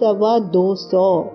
225।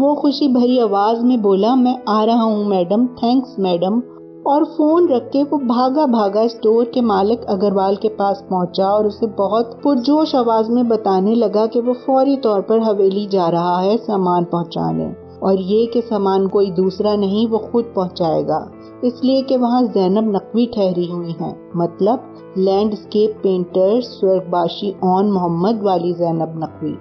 وہ خوشی بھری آواز میں بولا، میں آ رہا ہوں میڈم، تھینکس میڈم، اور فون رکھ کے وہ بھاگا بھاگا اسٹور کے مالک اگروال کے پاس پہنچا اور اسے بہت پرجوش آواز میں بتانے لگا کہ وہ فوری طور پر حویلی جا رہا ہے سامان پہنچانے، اور یہ کہ سامان کوئی دوسرا نہیں، وہ خود پہنچائے گا، اس لیے کہ وہاں زینب نقوی ٹھہری ہوئی ہیں، مطلب لینڈسکیپ پینٹر سورگ باشی اون محمد والی زینب نقوی۔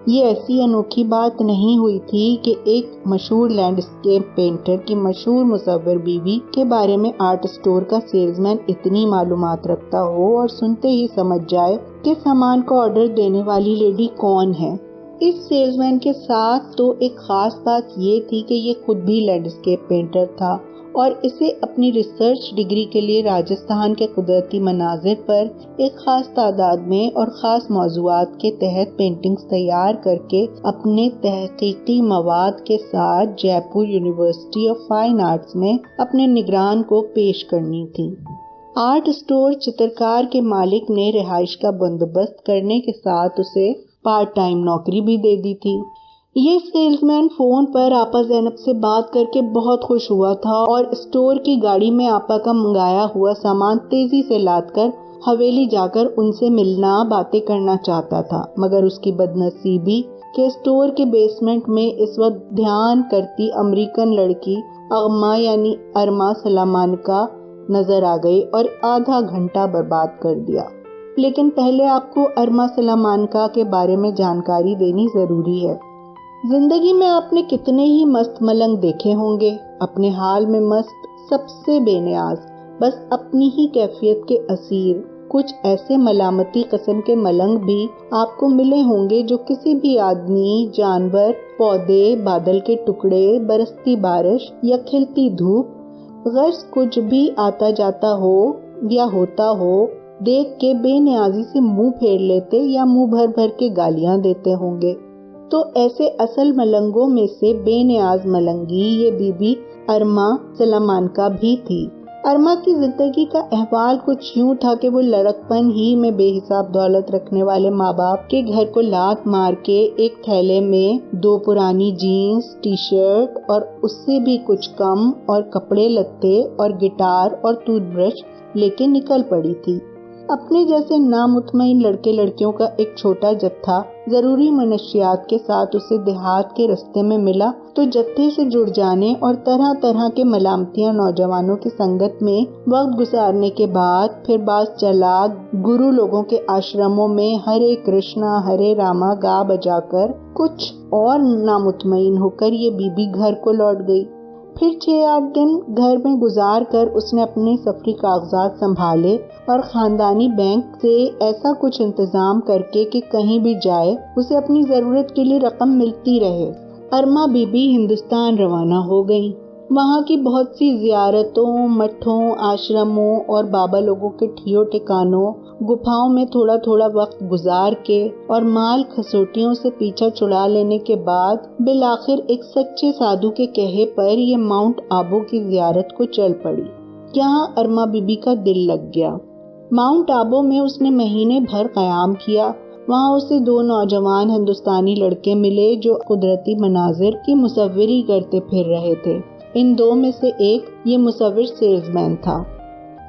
یہ ایسی انوکھی بات نہیں ہوئی تھی کہ ایک مشہور لینڈسکیپ پینٹر کی مشہور مصور بیوی کے بارے میں آرٹ اسٹور کا سیلز مین اتنی معلومات رکھتا ہو اور سنتے ہی سمجھ جائے کہ سامان کا آرڈر دینے والی لیڈی کون ہے۔ اس سیلز مین کے ساتھ تو ایک خاص بات یہ تھی کہ یہ خود بھی لینڈسکیپ پینٹر تھا اور اسے اپنی ریسرچ ڈگری کے لیے راجستھان کے قدرتی مناظر پر ایک خاص تعداد میں اور خاص موضوعات کے تحت پینٹنگز تیار کر کے اپنے تحقیقی مواد کے ساتھ جے پور یونیورسٹی آف فائن آرٹس میں اپنے نگران کو پیش کرنی تھی۔ آرٹ اسٹور چترکار کے مالک نے رہائش کا بندوبست کرنے کے ساتھ اسے پارٹ ٹائم نوکری بھی دے دی تھی۔ یہ سیلز مین فون پر آپا زینب سے بات کر کے بہت خوش ہوا تھا اور اسٹور کی گاڑی میں آپا کا منگایا ہوا سامان تیزی سے لاد کر حویلی جا کر ان سے ملنا، باتیں کرنا چاہتا تھا، مگر اس کی بدنصیبی کہ اسٹور کے بیسمنٹ میں اس وقت دھیان کرتی امریکن لڑکی اغما یعنی ارما سلامانکا نظر آ گئی اور آدھا گھنٹہ برباد کر دیا۔ لیکن پہلے آپ کو ارما سلامانکا کے بارے میں جانکاری دینی ضروری ہے۔ زندگی میں آپ نے کتنے ہی مست ملنگ دیکھے ہوں گے، اپنے حال میں مست، سب سے بے نیاز، بس اپنی ہی کیفیت کے اسیر۔ کچھ ایسے ملامتی قسم کے ملنگ بھی آپ کو ملے ہوں گے جو کسی بھی آدمی، جانور، پودے، بادل کے ٹکڑے، برستی بارش یا کھلتی دھوپ، غرض کچھ بھی آتا جاتا ہو یا ہوتا ہو، دیکھ کے بے نیازی سے منہ پھیر لیتے یا منہ بھر بھر کے گالیاں دیتے ہوں گے۔ تو ایسے اصل ملنگوں میں سے بے نیاز ملنگی یہ بی بی ارما سلامانکا بھی تھی۔ ارما کی زندگی کا احوال کچھ یوں تھا کہ وہ لڑکپن ہی میں بے حساب دولت رکھنے والے ماں باپ کے گھر کو لات مار کے ایک تھیلے میں 2 پرانی جینز، ٹی شرٹ اور اس سے بھی کچھ کم اور کپڑے لتے اور گٹار اور ٹوتھ برش لے کے نکل پڑی تھی۔ اپنے جیسے نامطمئن لڑکے لڑکیوں کا ایک چھوٹا جتھا ضروری منشیات کے ساتھ اسے دیہات کے رستے میں ملا تو جتھے سے جڑ جانے اور طرح طرح کے ملامتیاں نوجوانوں کی سنگت میں وقت گزارنے کے بعد پھر بعض چالاک گرو لوگوں کے آشرموں میں ہرے کرشنا ہرے راما گا بجا کر کچھ اور نامطمئن ہو کر یہ بی بی گھر کو لوٹ گئی۔ پھر 6-8 دن گھر میں گزار کر اس نے اپنے سفری کاغذات سنبھالے اور خاندانی بینک سے ایسا کچھ انتظام کر کے کہ کہیں بھی جائے اسے اپنی ضرورت کے لیے رقم ملتی رہے۔ ارما بی بی ہندوستان روانہ ہو گئی۔ وہاں کی بہت سی زیارتوں، مٹھوں، آشرموں اور بابا لوگوں کے ٹھیو ٹھکانوں، گپھاؤں میں تھوڑا تھوڑا وقت گزار کے اور مال کھسوٹیوں سے پیچھا چھڑا لینے کے بعد بالآخر ایک سچے سادھو کے کہے پر یہ ماؤنٹ آبو کی زیارت کو چل پڑی۔ یہاں ارما بی بی کا دل لگ گیا۔ ماؤنٹ آبو میں اس نے مہینے بھر قیام کیا۔ وہاں اسے 2 نوجوان ہندوستانی لڑکے ملے جو قدرتی مناظر کی مصوری کرتے پھر رہے تھے۔ ان 2 میں سے ایک یہ مصور سیلز مین تھا۔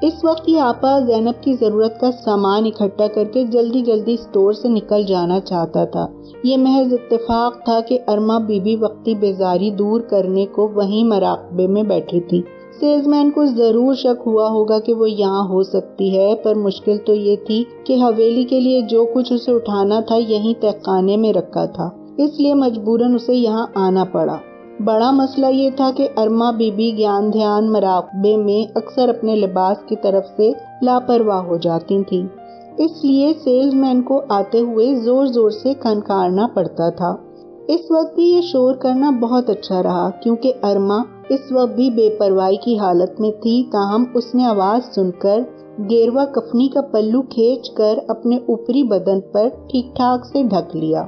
اس وقت یہ آپا زینب کی ضرورت کا سامان اکٹھا کر کے جلدی جلدی اسٹور سے نکل جانا چاہتا تھا۔ یہ محض اتفاق تھا کہ ارما بی بی وقتی بیزاری دور کرنے کو وہیں مراقبے میں بیٹھی تھی۔ سیلز مین کو ضرور شک ہوا ہوگا کہ وہ یہاں ہو سکتی ہے، پر مشکل تو یہ تھی کہ حویلی کے لیے جو کچھ اسے اٹھانا تھا یہیں تہخانے میں رکھا تھا، اس لیے مجبوراً اسے یہاں آنا پڑا۔ بڑا مسئلہ یہ تھا کہ ارما بی بی گیان دھیان مراقبے میں اکثر اپنے لباس کی طرف سے لاپرواہ ہو جاتی تھیں، اس لیے سیلز مین کو آتے ہوئے زور زور سے کھنکارنا پڑتا تھا۔ اس وقت بھی یہ شور کرنا بہت اچھا رہا کیونکہ ارما اس وقت بھی بے پرواہی کی حالت میں تھی، تاہم اس نے آواز سن کر گیروا کفنی کا پلو کھینچ کر اپنے اوپری بدن پر ٹھیک ٹھاک سے ڈھک لیا۔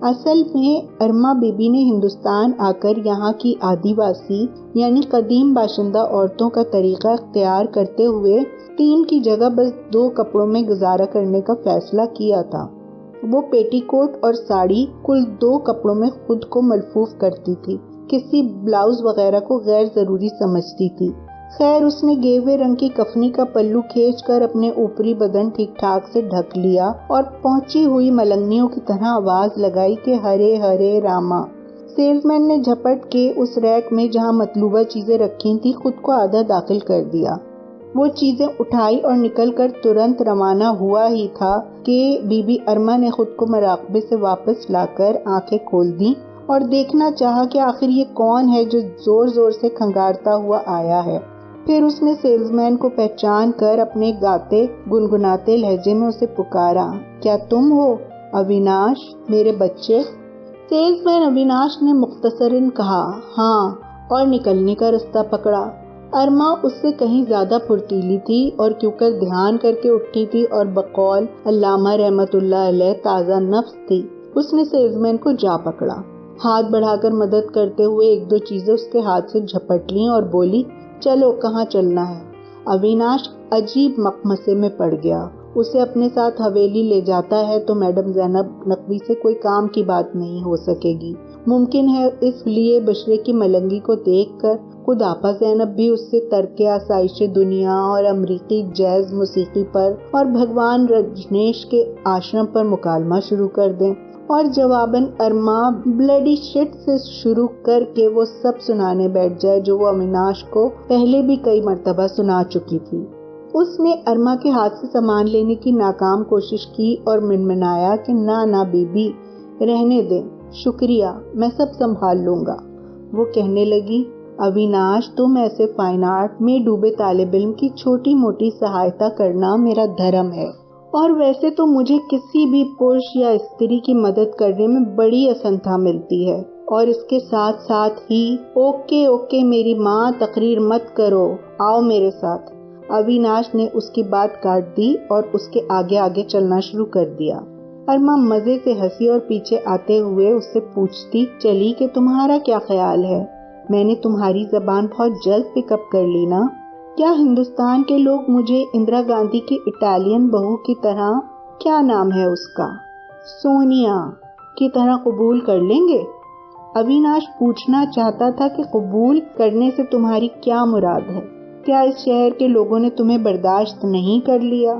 اصل میں ارما بی بی نے ہندوستان آ کر یہاں کی آدیواسی یعنی قدیم باشندہ عورتوں کا طریقہ اختیار کرتے ہوئے 3 کی جگہ بس 2 کپڑوں میں گزارا کرنے کا فیصلہ کیا تھا۔ وہ پیٹی کوٹ اور ساڑی کل 2 کپڑوں میں خود کو ملفوف کرتی تھی، کسی بلاؤز وغیرہ کو غیر ضروری سمجھتی تھی۔ خیر اس نے گیوے رنگ کی کفنی کا پلو کھینچ کر اپنے اوپری بدن ٹھیک ٹھاک سے ڈھک لیا اور پہنچی ہوئی ملنگنیوں کی طرح آواز لگائی کہ ہرے ہرے راما۔ سیلز مین نے جھپٹ کے اس ریک میں جہاں مطلوبہ چیزیں رکھی تھی خود کو آدھا داخل کر دیا۔ وہ چیزیں اٹھائی اور نکل کر ترنت روانہ ہوا ہی تھا کہ بی بی ارما نے خود کو مراقبے سے واپس لا کر آنکھیں کھول دیں اور دیکھنا چاہا کہ آخر یہ کون ہے جو زور زور سے کھنگارتا ہوا آیا ہے۔ پھر اس نے سیلز مین کو پہچان کر اپنے گاتے گنگناتے لہجے میں اسے پکارا، کیا تم ہو اویناش میرے بچے؟ سیلز مین اویناش نے مختصراً کہا ہاں اور نکلنے کا رستہ پکڑا۔ ارما اس سے کہیں زیادہ پھرتیلی تھی اور کیوں کر دھیان کر کے اٹھی تھی اور بقول علامہ رحمت اللہ علیہ تازہ نفس تھی۔ اس نے سیلز مین کو جا پکڑا، ہاتھ بڑھا کر مدد کرتے ہوئے 1-2 چیزیں اس کے ہاتھ سے جھپٹ لیں اور بولی، چلو کہاں چلنا ہے؟ اویناش عجیب مقمصے میں پڑ گیا۔ اسے اپنے ساتھ حویلی لے جاتا ہے تو میڈم زینب نقوی سے کوئی کام کی بات نہیں ہو سکے گی۔ ممکن ہے اس لیے بشرے کی ملنگی کو دیکھ کر خود آپا زینب بھی اس سے ترک آسائش دنیا اور امریکی جیز موسیقی پر اور بھگوان رجنیش کے آشرم پر مکالمہ شروع کر دیں، اور جواباً ارما بلڈی شٹ سے شروع کر کے وہ سب سنانے بیٹھ جائے جو وہ اویناش کو پہلے بھی کئی مرتبہ سنا چکی تھی۔ اس نے ارما کے ہاتھ سے سامان لینے کی ناکام کوشش کی اور منمنایا کہ نہ بی بی رہنے دیں، شکریہ میں سب سنبھال لوں گا۔ وہ کہنے لگی، اویناش تم ایسے فائن آرٹ میں ڈوبے طالب علم کی چھوٹی موٹی سہایتا کرنا میرا دھرم ہے، اور ویسے تو مجھے کسی بھی پرش یا استری کی مدد کرنے میں بڑی اسنتھا ملتی ہے، اور اس کے ساتھ ساتھ ہی اوکے میری ماں تقریر مت کرو، آؤ میرے ساتھ۔ اویناش نے اس کی بات کاٹ دی اور اس کے آگے آگے چلنا شروع کر دیا۔ ارما مزے سے ہنسی اور پیچھے آتے ہوئے اس سے پوچھتی چلی کہ تمہارا کیا خیال ہے؟ میں نے تمہاری زبان بہت جلد پک اپ کر لی نا؟ کیا ہندوستان کے لوگ مجھے اندرا گاندھی کی اٹالین بہو کی طرح، کیا نام ہے اس کا، سونیا کی طرح قبول کر لیں گے؟ اویناش پوچھنا چاہتا تھا کہ قبول کرنے سے تمہاری کیا مراد ہے؟ کیا اس شہر کے لوگوں نے تمہیں برداشت نہیں کر لیا؟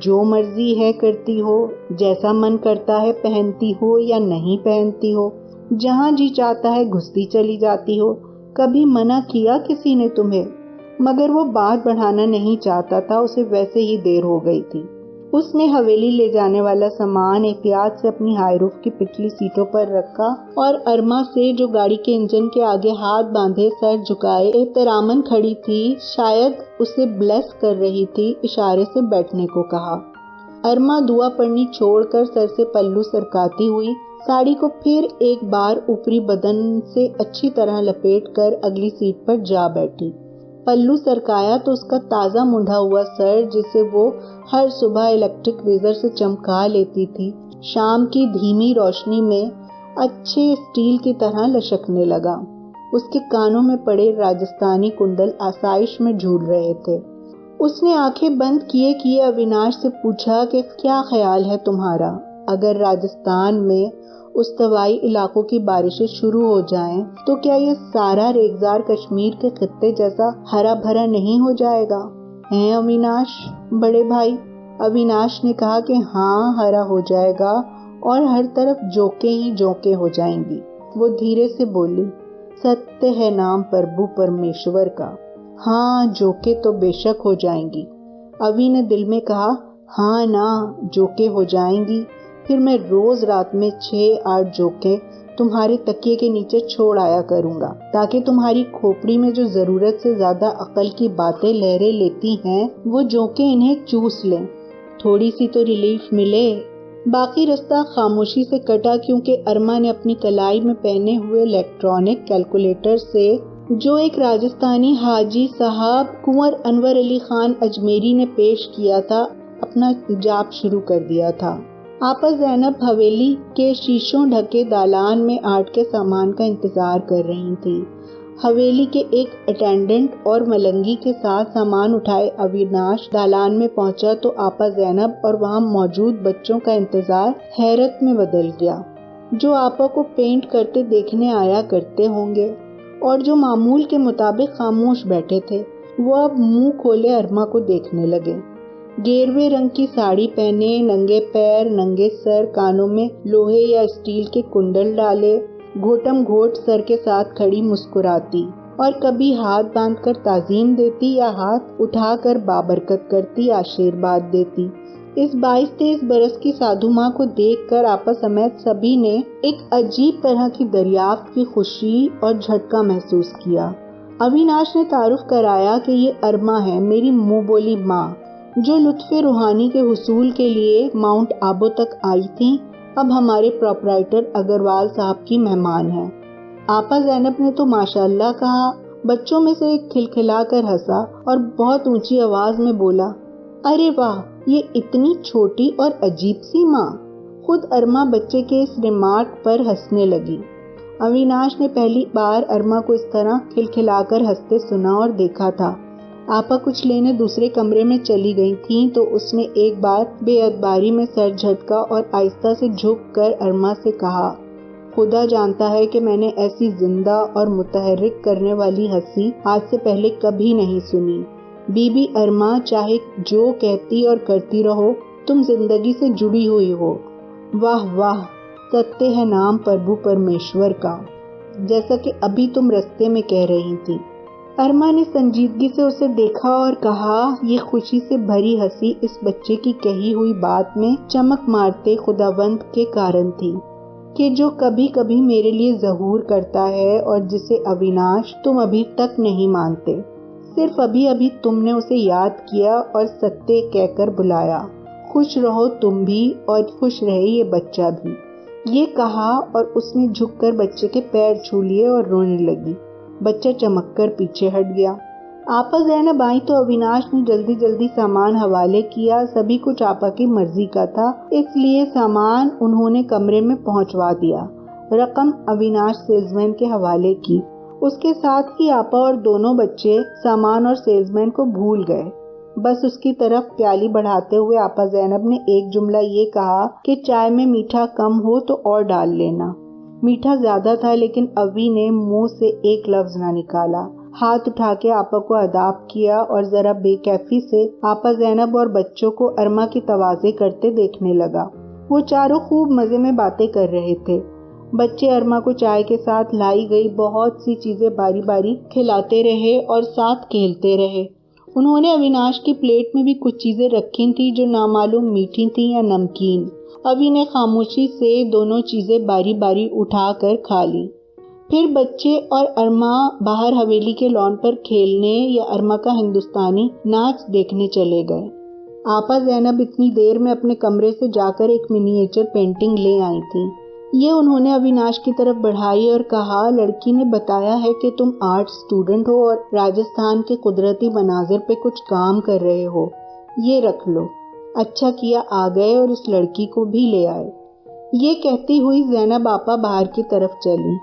جو مرضی ہے کرتی ہو، جیسا من کرتا ہے پہنتی ہو یا نہیں پہنتی ہو، جہاں جی چاہتا ہے گھستی چلی جاتی ہو، کبھی منع کیا کسی نے تمہیں؟ مگر وہ بات بڑھانا نہیں چاہتا تھا، اسے ویسے ہی دیر ہو گئی تھی۔ اس نے حویلی لے جانے والا سامان احتیاط سے اپنی ہائی روف کی پچھلی سیٹوں پر رکھا اور ارما سے جو گاڑی کے انجن کے آگے ہاتھ باندھے سر جھکائے احتراماً کھڑی تھی، شاید اسے بلیس کر رہی تھی، اشارے سے بیٹھنے کو کہا۔ ارما دعا پڑھنی چھوڑ کر سر سے پلو سرکاتی ہوئی ساڑی کو پھر ایک بار اوپری بدن سے اچھی طرح لپیٹ کر اگلی سیٹ پر جا بیٹھی۔ پلو سرکایا تو اس کا تازہ مونڈھا ہوا سر، جسے وہ ہر صبح الیکٹرک ریزر سے چمکا لیتی تھی، شام کی دھیمی روشنی میں اچھے اسٹیل کی طرح لشکنے لگا۔ اس کے کانوں میں پڑے راجستھانی کنڈل آسائش میں جھول رہے تھے۔ اس نے آنکھیں بند کیے اویناش سے پوچھا کہ کیا خیال ہے تمہارا؟ اگر راجستھان میں استوائی علاقوں کی بارشیں شروع ہو جائیں تو کیا یہ سارا ریگزار کشمیر کے خطے جیسا ہرا بھرا نہیں ہو جائے گا؟ ہیں اویناش بڑے بھائی؟ اویناش نے کہا کہ ہاں ہرا ہو جائے گا اور ہر طرف جوکیں ہی جوکیں ہو جائیں گی۔ وہ دھیرے سے بولی، ستیہ ہے نام پربھو پرمیشور کا، ہاں جوکیں تو بے شک ہو جائیں گی۔ اوی نے دل میں کہا، ہاں نا جوکیں ہو جائیں گی، پھر میں روز رات میں 6-8 جوکیں تمہارے تکیے کے نیچے چھوڑ آیا کروں گا، تاکہ تمہاری کھوپڑی میں جو ضرورت سے زیادہ عقل کی باتیں لہریں لیتی ہیں وہ جوکیں انہیں چوس لیں، تھوڑی سی تو ریلیف ملے۔ باقی رستہ خاموشی سے کٹا، کیونکہ ارما نے اپنی کلائی میں پہنے ہوئے الیکٹرانک کیلکولیٹر سے، جو ایک راجستھانی حاجی صاحب کنور انور علی خان اجمیری نے پیش کیا تھا، اپنا جاپ شروع کر دیا تھا۔ آپا زینب حویلی کے شیشوں ڈھکے دالان میں آٹ کے سامان کا انتظار کر رہی تھی۔ حویلی کے ایک اٹینڈنٹ اور ملنگی کے ساتھ سامان اٹھائے اویناش دالان میں پہنچا تو آپا زینب اور وہاں موجود بچوں کا انتظار حیرت میں بدل گیا، جو آپا کو پینٹ کرتے دیکھنے آیا کرتے ہوں گے اور جو معمول کے مطابق خاموش بیٹھے تھے، وہ اب منہ کھولے ارما کو دیکھنے لگے۔ گیروے رنگ کی ساڑی پہنے، ننگے پیر، ننگے سر، کانوں میں لوہے یا اسٹیل کے کنڈل ڈالے، گھوٹم گھوٹ سر کے ساتھ کھڑی مسکراتی اور کبھی ہاتھ باندھ کر تعظیم دیتی یا ہاتھ اٹھا کر بابرکت کرتی، آشیرواد دیتی۔ اس 22-23 برس کی سادھو ماں کو دیکھ کر آپا سمیت سبھی نے ایک عجیب طرح کی دریافت کی خوشی اور جھٹکا محسوس کیا۔ اویناش نے تعارف کرایا کہ یہ ارما ہے، میری منہ بولی ماں، جو لطف روحانی کے حصول کے لیے ماؤنٹ آبو تک آئی تھیں، اب ہمارے پروپرائٹر اگروال صاحب کی مہمان ہیں۔ آپا زینب نے تو ماشاءاللہ کہا۔ بچوں میں سے ایک کھلکھلا کر ہنسا اور بہت اونچی آواز میں بولا، ارے واہ، یہ اتنی چھوٹی اور عجیب سی ماں۔ خود ارما بچے کے اس ریمارک پر ہنسنے لگی۔ اویناش نے پہلی بار ارما کو اس طرح کھلکھلا کر ہنستے سنا اور دیکھا تھا۔ آپا کچھ لینے دوسرے کمرے میں چلی گئی تھیں تو اس نے ایک بار بے ادباری میں سر جھٹکا اور آہستہ سے جھک کر ارما سے کہا، خدا جانتا ہے کہ میں نے ایسی زندہ اور متحرک کرنے والی ہنسی آج سے پہلے کبھی نہیں سنی۔ بی بی ارما، چاہے جو کہتی اور کرتی رہو، تم زندگی سے جڑی ہوئی ہو۔ واہ واہ، ستیہ ہے نام پربھو پرمیشور کا، جیسا کہ ابھی تم رستے میں کہہ رہی تھی۔ ارما نے سنجیدگی سے اسے دیکھا اور کہا، یہ خوشی سے بھری ہنسی اس بچے کی کہی ہوئی بات میں چمک مارتے خداوند کے کارن تھی کہ جو کبھی کبھی میرے لیے ظہور کرتا ہے اور جسے اویناش تم ابھی تک نہیں مانتے۔ صرف ابھی ابھی تم نے اسے یاد کیا اور ستیہ کہہ کر بلایا۔ خوش رہو تم بھی اور خوش رہے یہ بچہ بھی۔ یہ کہا اور اس نے جھک کر بچے کے پیر چھو لیے اور رونے لگی۔ بچہ چمک کر پیچھے ہٹ گیا۔ آپا زینب آئی تو اویناش نے جلدی جلدی سامان حوالے کیا۔ سبھی کچھ آپا کی مرضی کا تھا، اس لیے سامان انہوں نے کمرے میں پہنچوا دیا۔ رقم اویناش سیلز مین کے حوالے کی۔ اس کے ساتھ ہی آپا اور دونوں بچے سامان اور سیلز مین کو بھول گئے۔ بس اس کی طرف پیالی بڑھاتے ہوئے آپا زینب نے ایک جملہ یہ کہا کہ چائے میں میٹھا کم ہو تو اور ڈال لینا۔ میٹھا زیادہ تھا لیکن اوی نے منہ سے ایک لفظ نہ نکالا۔ ہاتھ اٹھا کے آپا کو اداب کیا اور ذرا بے کیفی سے آپا زینب اور بچوں کو ارما کی توازے کرتے دیکھنے لگا۔ وہ چاروں خوب مزے میں باتیں کر رہے تھے۔ بچے ارما کو چائے کے ساتھ لائی گئی بہت سی چیزیں باری باری کھلاتے رہے اور ساتھ کھیلتے رہے۔ انہوں نے اویناش کی پلیٹ میں بھی کچھ چیزیں رکھی تھیں جو نامعلوم میٹھی تھیں یا نمکین۔ اوی نے خاموشی سے دونوں چیزیں باری باری اٹھا کر کھا لی۔ پھر بچے اور ارما باہر حویلی کے لان پر کھیلنے یا ارما کا ہندوستانی ناچ دیکھنے چلے گئے۔ آپا زینب اتنی دیر میں اپنے کمرے سے جا کر ایک منییچر پینٹنگ لے آئی تھی۔ یہ انہوں نے اویناش کی طرف بڑھائی اور کہا، لڑکی نے بتایا ہے کہ تم آرٹ اسٹوڈنٹ ہو اور راجستھان کے قدرتی مناظر پہ کچھ کام کر رہے ہو، یہ رکھ لو۔ اچھا کیا آ گئے اور اس لڑکی کو بھی لے آئے۔ یہ کہتی ہوئی زینب آپا باہر کی طرف چلی۔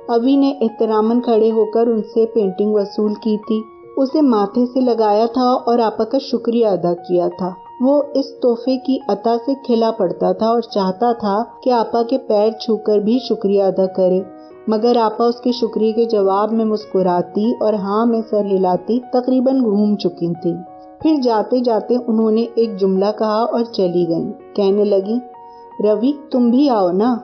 اوی نے احتراماً کھڑے ہو کر ان سے پینٹنگ وصول کی تھی، اسے ماتھے سے لگایا تھا اور آپا کا شکریہ ادا کیا تھا۔ وہ اس تحفے کی عطا سے کھلا پڑتا تھا اور چاہتا تھا کہ آپا کے پیر چھو کر بھی شکریہ ادا کرے، مگر آپا اس کے شکریہ کے جواب میں مسکراتی اور ہاں میں سر ہلاتی تقریباً گھوم چکی تھی۔ پھر جاتے جاتے انہوں نے ایک جملہ کہا اور چلی گئیں۔ کہنے لگی، روی تم بھی آؤ نا۔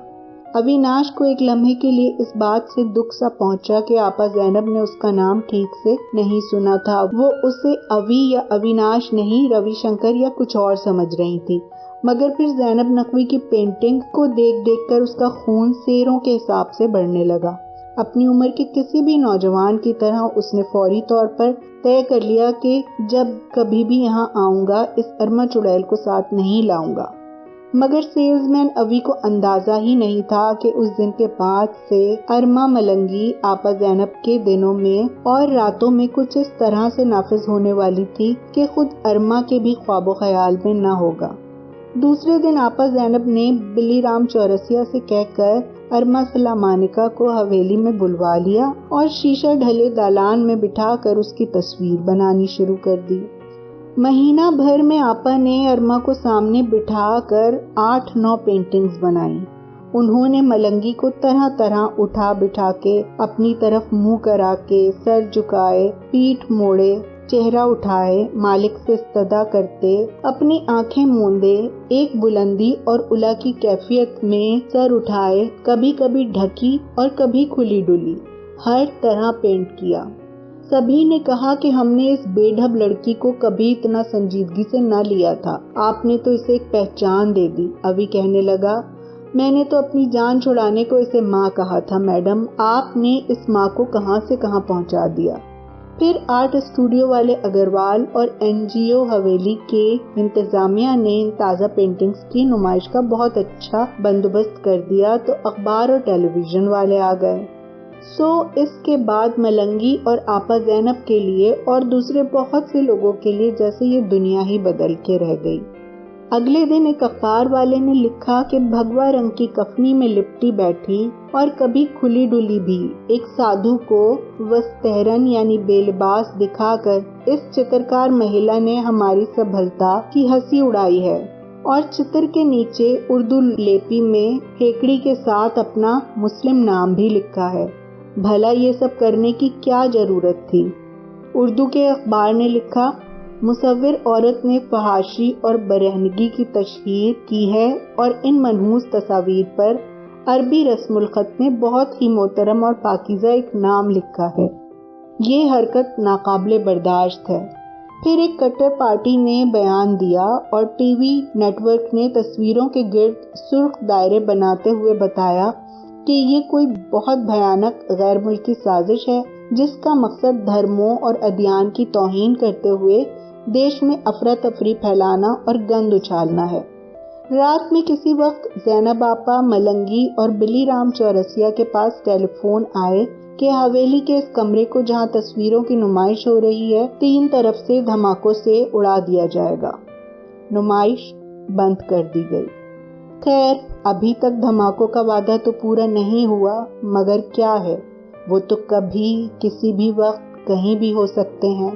اویناش کو ایک لمحے کے لیے اس بات سے دکھ سا پہنچا کہ آپا زینب نے اس کا نام ٹھیک سے نہیں سنا تھا۔ وہ اسے اوی یا اویناش نہیں، روی شنکر یا کچھ اور سمجھ رہی تھی۔ مگر پھر زینب نقوی کی پینٹنگ کو دیکھ دیکھ کر اس کا خون سیروں کے حساب سے بڑھنے لگا۔ اپنی عمر کے کسی بھی نوجوان کی طرح اس نے فوری طور پر طے کر لیا کہ جب کبھی بھی یہاں آؤں گا اس ارما چڑیل کو ساتھ نہیں لاؤں گا۔ مگر سیلز مین اوی کو اندازہ ہی نہیں تھا کہ اس دن کے بعد سے ارما ملنگی آپا زینب کے دنوں میں اور راتوں میں کچھ اس طرح سے نافذ ہونے والی تھی کہ خود ارما کے بھی خواب و خیال میں نہ ہوگا۔ دوسرے دن آپا زینب نے بلی رام چورسیا سے کہہ کر ارما سلامانکا کو حویلی میں بلوا لیا اور شیشہ ڈھلے دالان میں بٹھا کر اس کی تصویر بنانی شروع کر دی۔ مہینہ بھر میں آپا نے ارما کو سامنے بٹھا کر 8-9 پینٹنگز بنائی۔ انہوں نے ملنگی کو طرح طرح اٹھا بٹھا کے، اپنی طرف منہ کرا کے، سر جھکائے، پیٹھ موڑے، چہرہ اٹھائے، مالک سے استدعا کرتے، اپنی آنکھیں موندے، ایک بلندی اور الا کی کیفیت میں سر اٹھائے، کبھی کبھی ڈھکی اور کبھی کھلی ڈلی، ہر طرح پینٹ کیا۔ سبھی نے کہا کہ ہم نے اس بے ڈھب لڑکی کو کبھی اتنا سنجیدگی سے نہ لیا تھا، آپ نے تو اسے ایک پہچان دے دی۔ ابھی کہنے لگا، میں نے تو اپنی جان چھڑانے کو اسے ماں کہا تھا میڈم، آپ نے اس ماں کو کہاں سے کہاں پہنچا دیا۔ پھر آرٹ اسٹوڈیو والے اگروال اور NGO حویلی کے انتظامیہ نے ان تازہ پینٹنگز کی نمائش کا بہت اچھا بندوبست کر دیا تو اخبار اور ٹیلی ویژن والے آ گئے۔ اس کے بعد ملنگی اور آپا زینب کے لیے اور دوسرے بہت سے لوگوں کے لیے جیسے یہ دنیا ہی بدل کے رہ گئی۔ اگلے دن ایک اخبار والے نے لکھا کہ بھگوا رنگ کی کفنی میں لپٹی بیٹھی اور کبھی کھلی ڈلی بھی ایک سادھو کو وستہرن یعنی بے لباس دکھا کر اس چترکار مہیلا نے ہماری سبھلتا کی ہنسی اڑائی ہے، اور چتر کے نیچے اردو لیپی میں ہیکڑی کے ساتھ اپنا مسلم نام بھی لکھا ہے۔ بھلا یہ سب کرنے کی کیا ضرورت تھی؟ اردو کے اخبار نے لکھا، مصور عورت نے فحاشی اور برہنگی کی تشہیر کی ہے اور ان منحوس تصاویر پر عربی رسم الخط میں بہت ہی محترم اور پاکیزہ ایک نام لکھا ہے۔ یہ حرکت ناقابل برداشت ہے۔ پھر ایک کٹر پارٹی نے بیان دیا اور ٹی وی نیٹ ورک نے تصویروں کے گرد سرخ دائرے بناتے ہوئے بتایا کہ یہ کوئی بہت بھیانک غیر ملکی سازش ہے جس کا مقصد دھرموں اور ادیان کی توہین کرتے ہوئے دیش میں افراتفری پھیلانا اور گند اچھالنا ہے۔ رات میں کسی وقت زینب آپا، ملنگی اور بلی رام چورسیا کے پاس ٹیلی فون آئے کہ حویلی کے اس کمرے کو جہاں تصویروں کی نمائش ہو رہی ہے 3 طرف سے دھماکوں سے اڑا دیا جائے گا۔ نمائش بند کر دی گئی۔ خیر، ابھی تک دھماکوں کا وعدہ تو پورا نہیں ہوا، مگر کیا ہے، وہ تو کبھی کسی بھی وقت کہیں بھی ہو سکتے ہیں۔